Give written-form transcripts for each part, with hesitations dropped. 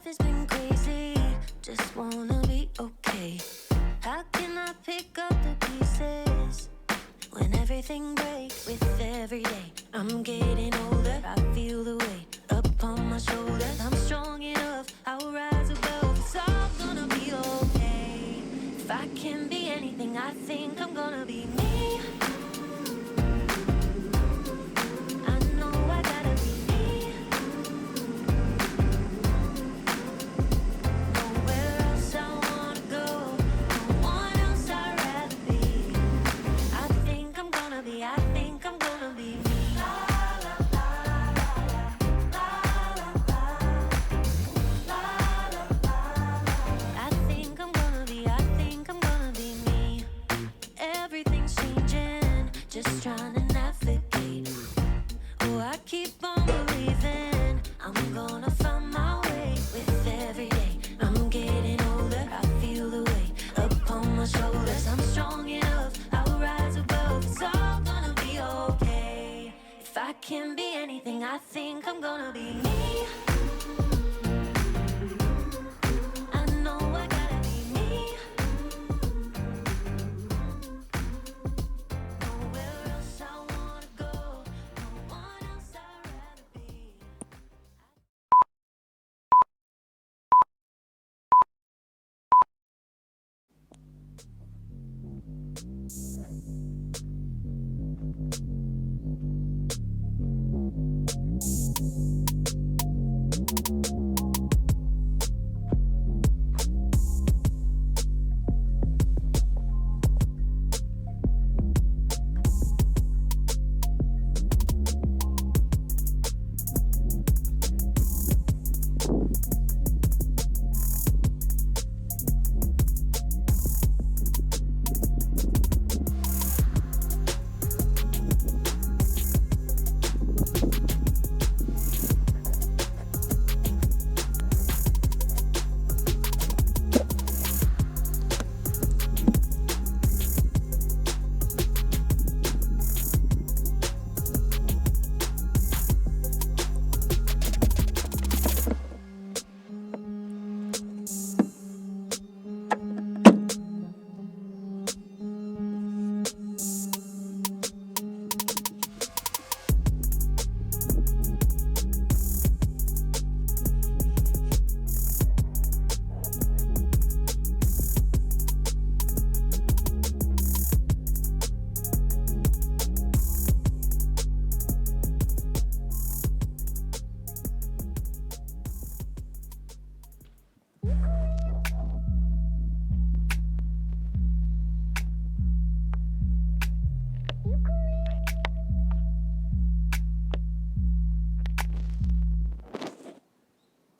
life has been crazy. Just wanna be okay. How can I pick up the pieces when everything breaks with every day? I'm getting older, I feel the weight upon my shoulders. I'm strong enough, I'll rise above. It's all gonna be okay. If I can be anything, I think I'm gonna be me. I know I gotta be me. Nowhere else I wanna go, no one else I'd rather be. I think I'm gonna be me. I think I'm gonna be me. Everything's changing, just trying to navigate. Oh, I keep on believing I'm gonna find my way with every day. I'm getting older, I feel the weight upon my shoulders. I'm strong enough, I'll rise above. It's all gonna be okay. If I can be anything, I think I'm gonna be me. I know I gotta be me. Nowhere else I wanna go, no one else I'd rather be.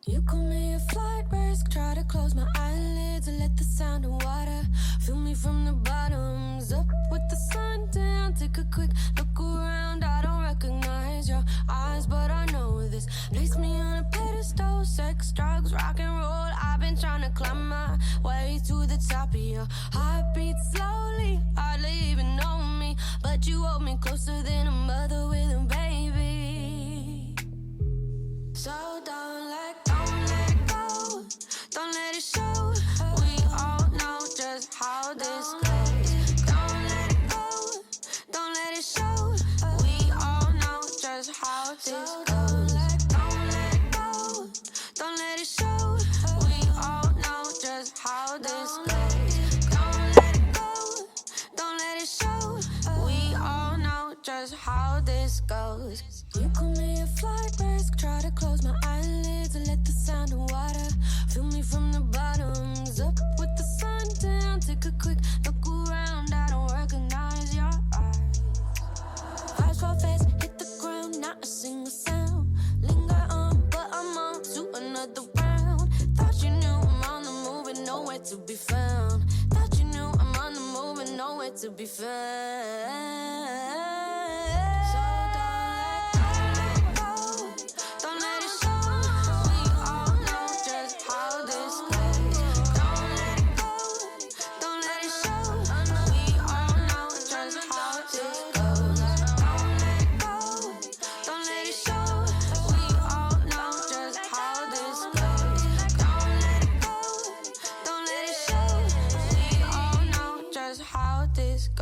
You call me a flight risk, try to close my eyelids and let the sound of water fill me from the bottoms up with the sun down. Take a quick look around, I don't recognize your eyes, but I know this. Place me on a pedestal, sex, drugs, rock and roll. I've been trying to climb my way to the top of your heartbeat slowly, hardly even know me, but you hold me closer than a mother with a baby. So don't let it go, don't let it show. We all know just how this goes. Don't let it go, don't let it show. We all know just how this goes. Don't let it go, don't let it show. We all know just how this goes. Don't let it go, don't let it show. We all know just how this goes. You call me a flight risk, try to close my eyelids and let the sound of water fill me from the bottoms up with the sun down. Take a quick look around, I don't recognize your eyes. Vibes fall fast, hit the ground, not a single sound. Linger on, but I'm on to another round. Thought you knew I'm on the move and nowhere to be found. Thought you knew I'm on the move and nowhere to be found.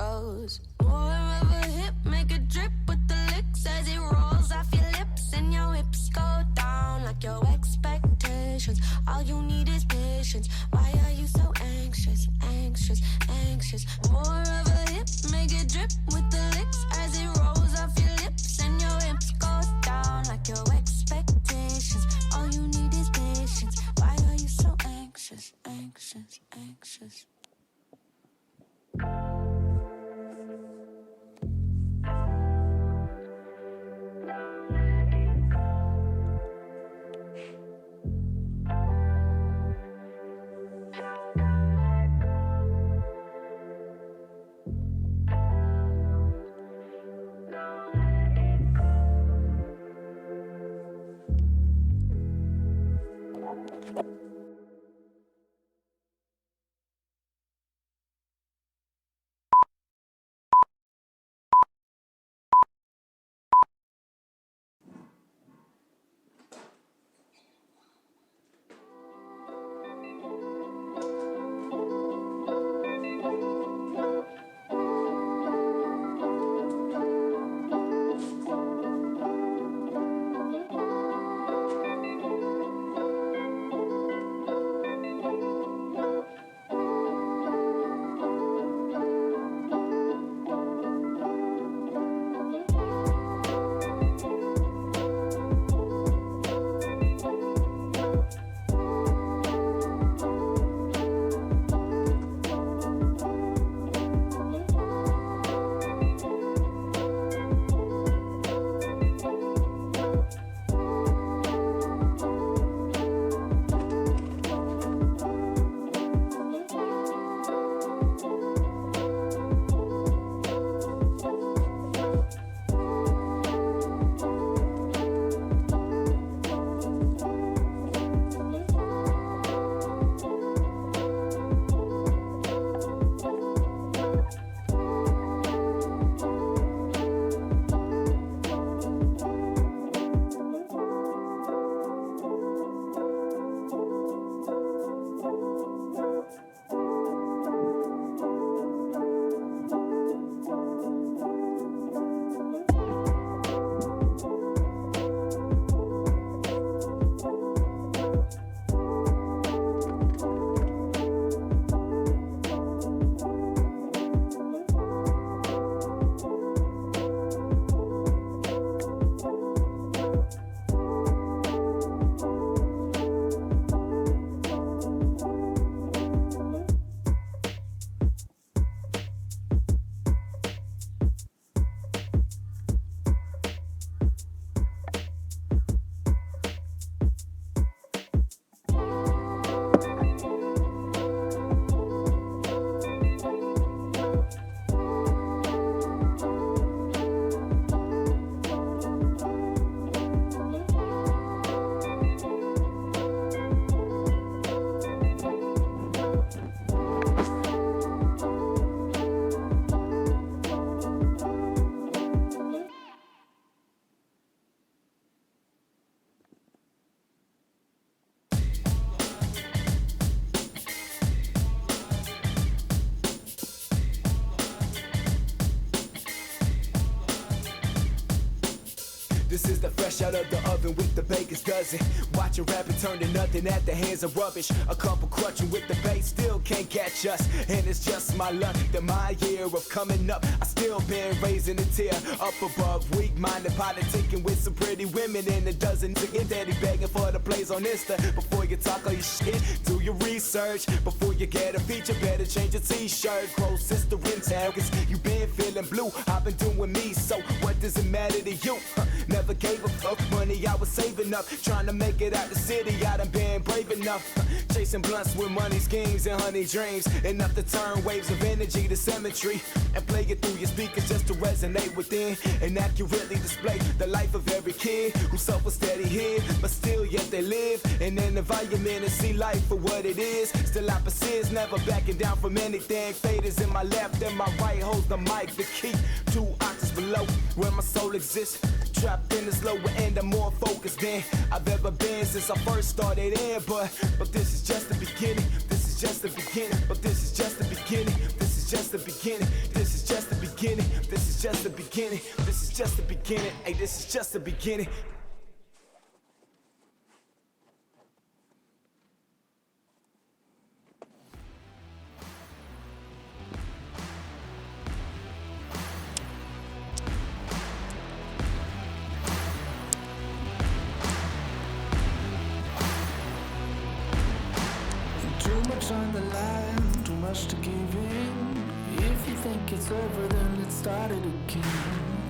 goes. More of a hip, make it drip with the licks as it rolls off your lips and your hips go down like your expectations. All you need is patience. Why are you so anxious, anxious, anxious? More of a hip, make it drip with the licks as it rolls off your lips and your hips go down like your expectations. All you need is patience. Why are you so anxious, anxious, anxious? This is the fresh out of the oven with the baker's dozen. Watch a rapper turn to nothing at the hands of rubbish. A couple crutching with the bass still can't catch us. And it's just my luck that my year of coming up, I still been raising a tear up above. Weak-minded politicking with some pretty women and a dozen chicken daddy begging for the plays on Insta. Before you talk all your shit, do your research. Before you get a feature, better change your t-shirt. Close sister in town, cause you been feeling blue. I've been doing me, so what does it matter to you? Never gave a fuck, money I was saving up, trying to make it out the city. I done been brave enough, chasing blunts with money schemes and honey dreams, enough to turn waves of energy to symmetry and play it through your speakers just to resonate within and accurately display the life of every kid who suffered steady here, but still yet they live in an environment and see life for what it is. Still I persist, never backing down from anything. Faders in my left and my right holds the mic, the key 2 octaves below where my soul exists. Trapped in this lower end, I'm more focused than I've ever been since I first started in. But this is just the beginning. This is just the beginning. But this is just the beginning. This is just the beginning. This is just the beginning. This is just the beginning. This is just the beginning. Hey, this is just the beginning. Too much on the line, too much to give in. If you think it's over, then let's start it again.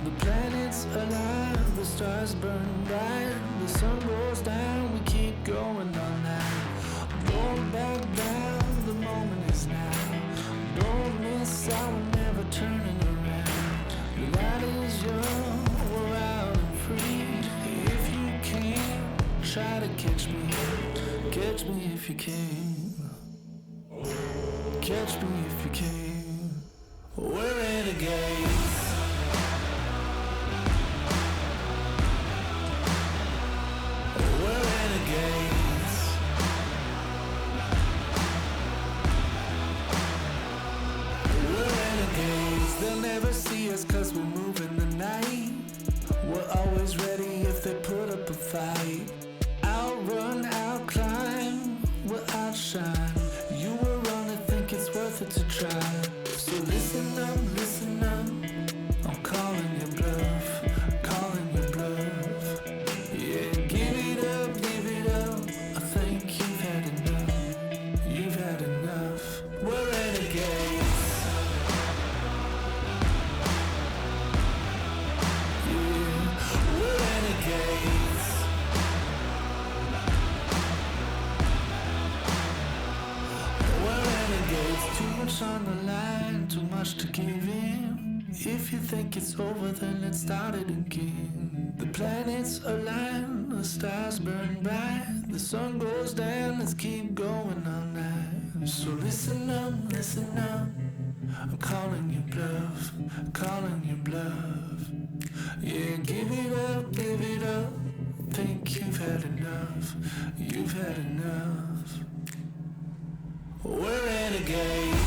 The planets align, the stars burn bright, the sun goes down, we keep going all night. Don't back down, the moment is now. Don't miss out, we're never turning around. The night is young, we're out and free. If you can, try to catch me if you can. Catch me if you can. We're renegades. We're renegades. We're renegades. They'll never see us 'cause we're moving the night. We're always ready if they put up a fight. Outrun, outclimb, we'll outshine. You will run and think it's worth it to try. So listen up, I'm calling your bluff, calling your bluff. Yeah, give it up, I think you've had enough. We're renegades. Yeah, we're renegades. We're renegades. Too much on the line, too much to give in. If you think it's over, then let's start it again. The planets align, the stars burn bright, the sun goes down, let's keep going all night. So listen up, I'm calling your bluff, calling your bluff. Yeah, give it up, think you've had enough. We're renegades.